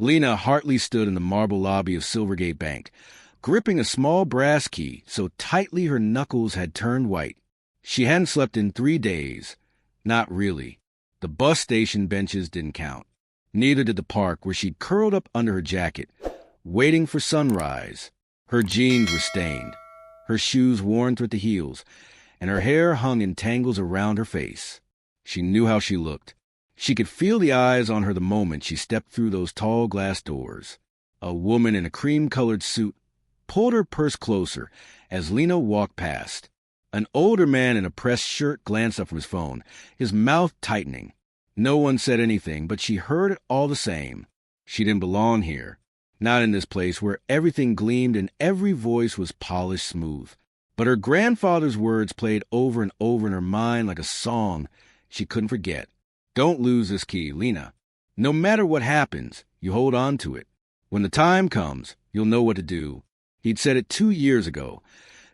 Lena Hartley stood in the marble lobby of Silvergate Bank, gripping a small brass key so tightly her knuckles had turned white. She hadn't slept in 3 days. Not really. The bus station benches didn't count. Neither did the park, where she'd curled up under her jacket, waiting for sunrise. Her jeans were stained, her shoes worn through the heels, and her hair hung in tangles around her face. She knew how she looked. She could feel the eyes on her the moment she stepped through those tall glass doors. A woman in a cream-colored suit pulled her purse closer as Lena walked past. An older man in a pressed shirt glanced up from his phone, his mouth tightening. No one said anything, but she heard it all the same. She didn't belong here. Not in this place where everything gleamed and every voice was polished smooth. But her grandfather's words played over and over in her mind like a song she couldn't forget. Don't lose this key, Lena. No matter what happens, you hold on to it. When the time comes, you'll know what to do. He'd said it 2 years ago,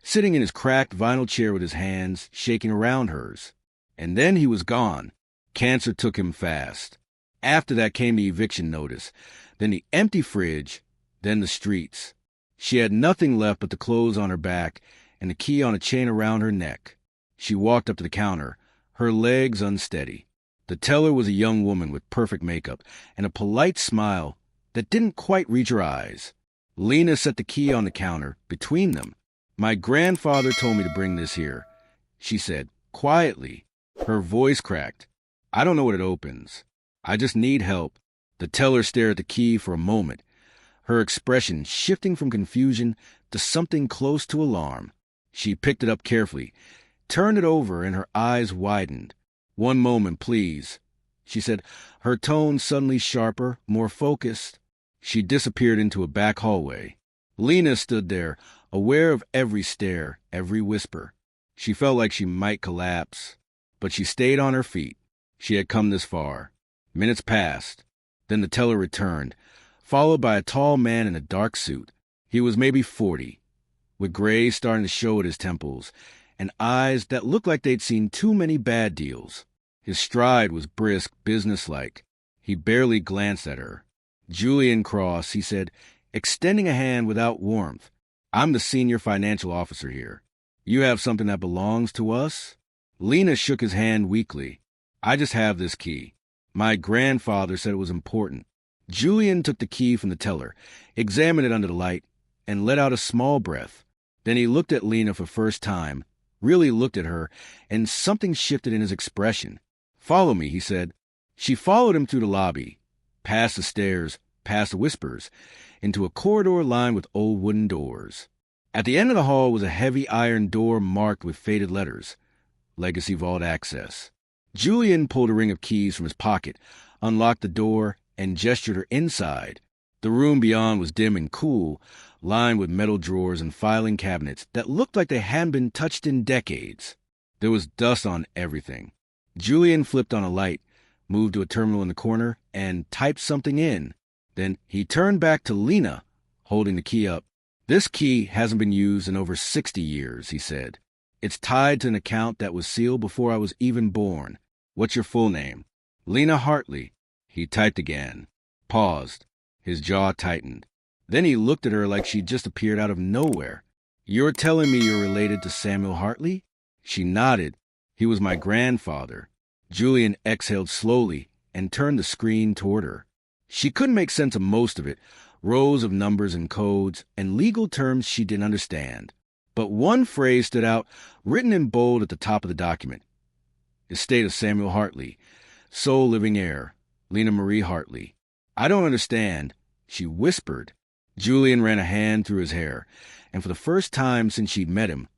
sitting in his cracked vinyl chair with his hands shaking around hers. And then he was gone. Cancer took him fast. After that came the eviction notice, then the empty fridge, then the streets. She had nothing left but the clothes on her back and the key on a chain around her neck. She walked up to the counter, her legs unsteady. The teller was a young woman with perfect makeup and a polite smile that didn't quite reach her eyes. Lena set the key on the counter between them. "My grandfather told me to bring this here," she said, quietly. Her voice cracked. "I don't know what it opens. I just need help." The teller stared at the key for a moment, her expression shifting from confusion to something close to alarm. She picked it up carefully, turned it over, and her eyes widened. "1 moment, please," she said, her tone suddenly sharper, more focused. She disappeared into a back hallway. Lena stood there, aware of every stare, every whisper. She felt like she might collapse, but she stayed on her feet. She had come this far. Minutes passed. Then the teller returned, followed by a tall man in a dark suit. He was maybe 40, with gray starting to show at his temples, and eyes that looked like they'd seen too many bad deals. His stride was brisk, businesslike. He barely glanced at her. "Julian Cross," he said, extending a hand without warmth. "I'm the senior financial officer here. You have something that belongs to us?" Lena shook his hand weakly. "I just have this key. My grandfather said it was important." Julian took the key from the teller, examined it under the light, and let out a small breath. Then he looked at Lena for the first time, really looked at her, and something shifted in his expression. "Follow me," he said. She followed him through the lobby, past the stairs, past the whispers, into a corridor lined with old wooden doors. At the end of the hall was a heavy iron door marked with faded letters, "Legacy Vault Access." Julian pulled a ring of keys from his pocket, unlocked the door, and gestured her inside. The room beyond was dim and cool, lined with metal drawers and filing cabinets that looked like they hadn't been touched in decades. There was dust on everything. Julian flipped on a light, moved to a terminal in the corner, and typed something in. Then he turned back to Lena, holding the key up. "This key hasn't been used in over 60 years, he said. "It's tied to an account that was sealed before I was even born. What's your full name?" "Lena Hartley." He typed again, paused. His jaw tightened. Then he looked at her like she'd just appeared out of nowhere. "You're telling me you're related to Samuel Hartley?" She nodded. "He was my grandfather." Julian exhaled slowly and turned the screen toward her. She couldn't make sense of most of it, rows of numbers and codes, and legal terms she didn't understand. But one phrase stood out, written in bold at the top of the document. "Estate of Samuel Hartley, sole living heir, Lena Marie Hartley." "I don't understand," she whispered. Julian ran a hand through his hair, and for the first time since she'd met him,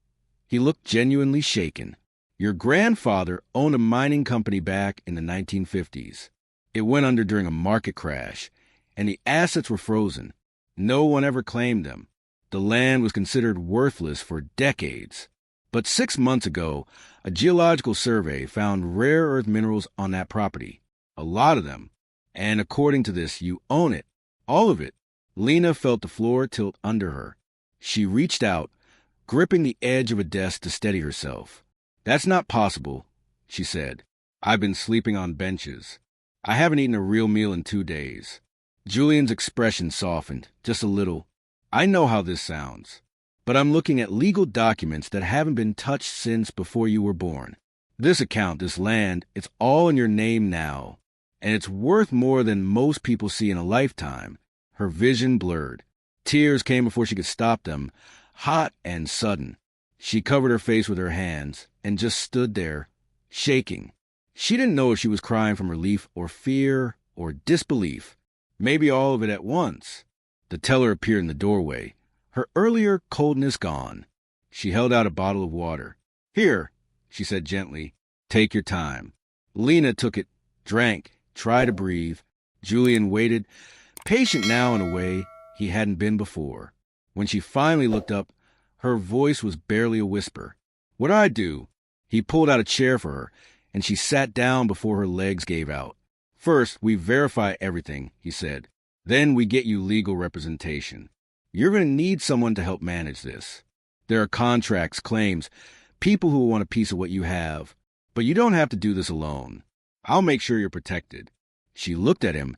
he looked genuinely shaken. "Your grandfather owned a mining company back in the 1950s. It went under during a market crash, and the assets were frozen. No one ever claimed them. The land was considered worthless for decades. But 6 months ago, a geological survey found rare earth minerals on that property. A lot of them. And according to this, you own it. All of it." Lena felt the floor tilt under her. She reached out, gripping the edge of a desk to steady herself. "That's not possible," she said. "I've been sleeping on benches. I haven't eaten a real meal in 2 days." Julian's expression softened, just a little. I know how this sounds, but I'm looking at legal documents that haven't been touched since before you were born. This account, this land, it's all in your name now, and it's worth more than most people see in a lifetime. Her vision blurred. Tears came before she could stop them, hot and sudden. She covered her face with her hands and just stood there, shaking. She didn't know if she was crying from relief or fear or disbelief, maybe all of it at once. The teller appeared in the doorway, her earlier coldness gone. She held out a bottle of water. Here, she said gently, take your time. Lena took it, drank, tried to breathe. Julian waited, patient now in a way he hadn't been before. When she finally looked up, her voice was barely a whisper. What'd I do? He pulled out a chair for her, and she sat down before her legs gave out. First, we verify everything, he said. Then we get you legal representation. You're going to need someone to help manage this. There are contracts, claims, people who will want a piece of what you have. But you don't have to do this alone. I'll make sure you're protected. She looked at him,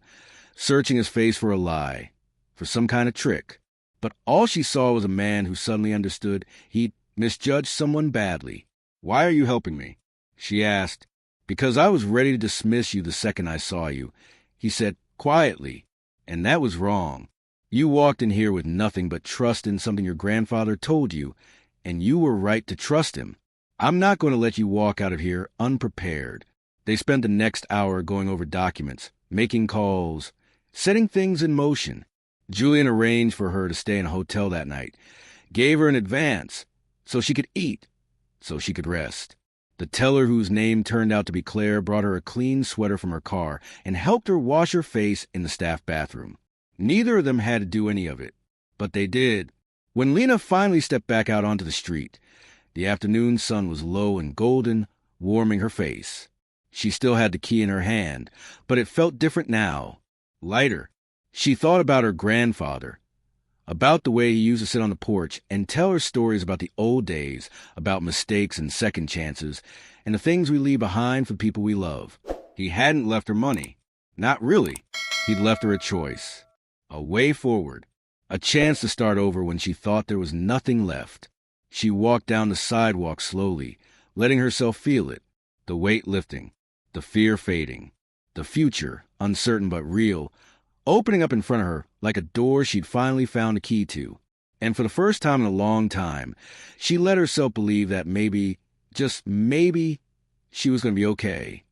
searching his face for a lie, for some kind of trick. But all she saw was a man who suddenly understood he'd misjudged someone badly. Why are you helping me? She asked. Because I was ready to dismiss you the second I saw you, he said quietly. And that was wrong. You walked in here with nothing but trust in something your grandfather told you, and you were right to trust him. I'm not going to let you walk out of here unprepared. They spent the next hour going over documents, making calls, setting things in motion. Julian arranged for her to stay in a hotel that night, gave her an advance so she could eat, so she could rest. The teller, whose name turned out to be Claire, brought her a clean sweater from her car and helped her wash her face in the staff bathroom. Neither of them had to do any of it, but they did. When Lena finally stepped back out onto the street, the afternoon sun was low and golden, warming her face. She still had the key in her hand, but it felt different now, lighter. She thought about her grandfather, about the way he used to sit on the porch and tell her stories about the old days, about mistakes and second chances, and the things we leave behind for people we love. He hadn't left her money. Not really. He'd left her a choice, a way forward, a chance to start over when she thought there was nothing left. She walked down the sidewalk slowly, letting herself feel it, the weight lifting, the fear fading, the future, uncertain but real, opening up in front of her like a door she'd finally found a key to. And for the first time in a long time, she let herself believe that maybe, just maybe, she was going to be okay.